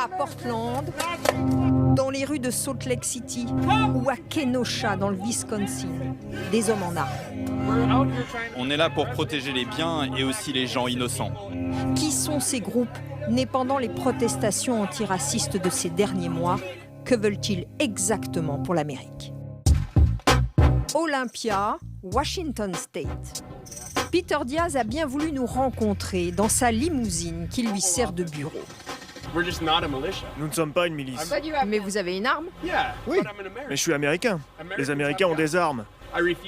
à Portland, dans les rues de Salt Lake City ou à Kenosha dans le Wisconsin, des hommes en armes. On est là pour protéger les biens et aussi les gens innocents. Qui sont ces groupes nés pendant les protestations antiracistes de ces derniers mois? Que veulent-ils exactement pour l'Amérique? Olympia, Washington State. Peter Diaz a bien voulu nous rencontrer dans sa limousine qui lui sert de bureau. Nous ne sommes pas une milice. Mais vous avez une arme? Oui, mais je suis américain. Les Américains ont des armes.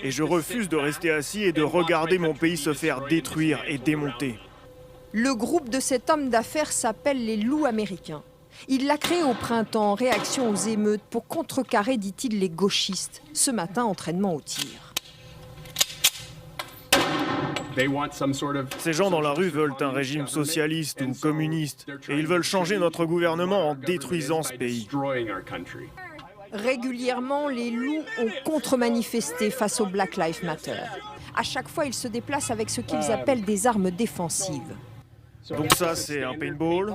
Et je refuse de rester assis et de regarder mon pays se faire détruire et démonter. Le groupe de cet homme d'affaires s'appelle les Loups américains. Il l'a créé au printemps en réaction aux émeutes pour contrecarrer, dit-il, les gauchistes. Ce matin, entraînement au tir. Ces gens dans la rue veulent un régime socialiste ou communiste. Et ils veulent changer notre gouvernement en détruisant ce pays. Régulièrement, les loups ont contre-manifesté face au Black Lives Matter. À chaque fois, ils se déplacent avec ce qu'ils appellent des armes défensives. Donc ça, c'est un paintball.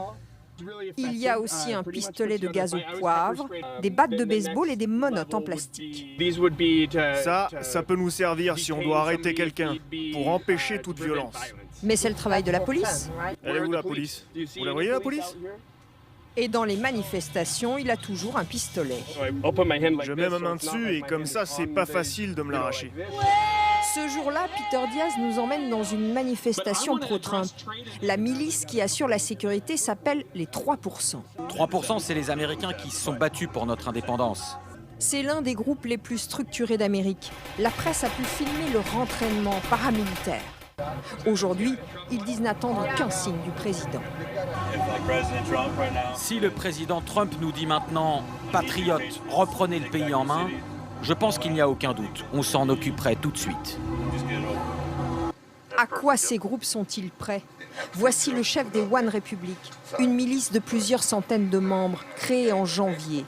Il y a aussi un pistolet de gaz au poivre, des battes de baseball et des menottes en plastique. Ça peut nous servir si on doit arrêter quelqu'un, pour empêcher toute violence. Mais c'est le travail de la police. Elle est où la police? Vous la voyez la police? Et dans les manifestations, il a toujours un pistolet. Je mets ma main dessus et comme ça, c'est pas facile de me l'arracher. Ce jour-là, Peter Diaz nous emmène dans une manifestation pro-Trump. La milice qui assure la sécurité s'appelle les 3%. 3%, c'est les Américains qui se sont battus pour notre indépendance. C'est l'un des groupes les plus structurés d'Amérique. La presse a pu filmer leur entraînement paramilitaire. Aujourd'hui, ils disent n'attendre qu'un signe du président. Si le président Trump nous dit maintenant « Patriotes, reprenez le pays en main », je pense qu'il n'y a aucun doute. On s'en occuperait tout de suite. À quoi ces groupes sont-ils prêts? Voici le chef des One Republic, une milice de plusieurs centaines de membres, créée en janvier.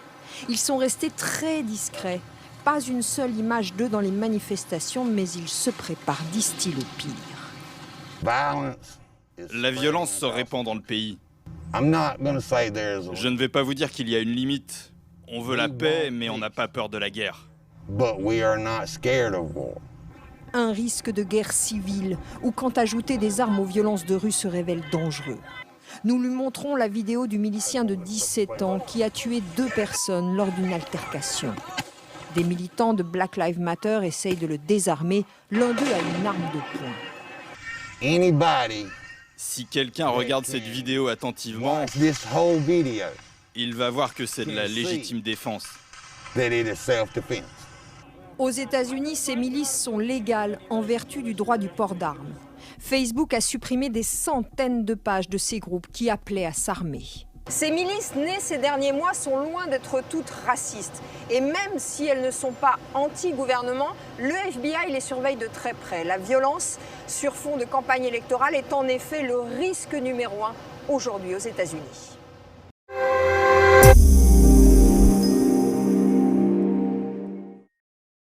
Ils sont restés très discrets. Pas une seule image d'eux dans les manifestations, mais ils se préparent, disent-ils, au pire. La violence se répand dans le pays. Je ne vais pas vous dire qu'il y a une limite. On veut la paix, mais on n'a pas peur de la guerre. Un risque de guerre civile, ou quand ajouter des armes aux violences de rue se révèle dangereux. Nous lui montrons la vidéo du milicien de 17 ans qui a tué 2 personnes lors d'une altercation. Des militants de Black Lives Matter essayent de le désarmer. L'un d'eux a une arme de poing. Si quelqu'un regarde cette vidéo attentivement, il va voir que c'est de la légitime défense. Aux États-Unis, ces milices sont légales en vertu du droit du port d'armes. Facebook a supprimé des centaines de pages de ces groupes qui appelaient à s'armer. Ces milices nées ces derniers mois sont loin d'être toutes racistes. Et même si elles ne sont pas anti-gouvernement, le FBI les surveille de très près. La violence sur fond de campagne électorale est en effet le risque numéro 1 aujourd'hui aux États-Unis.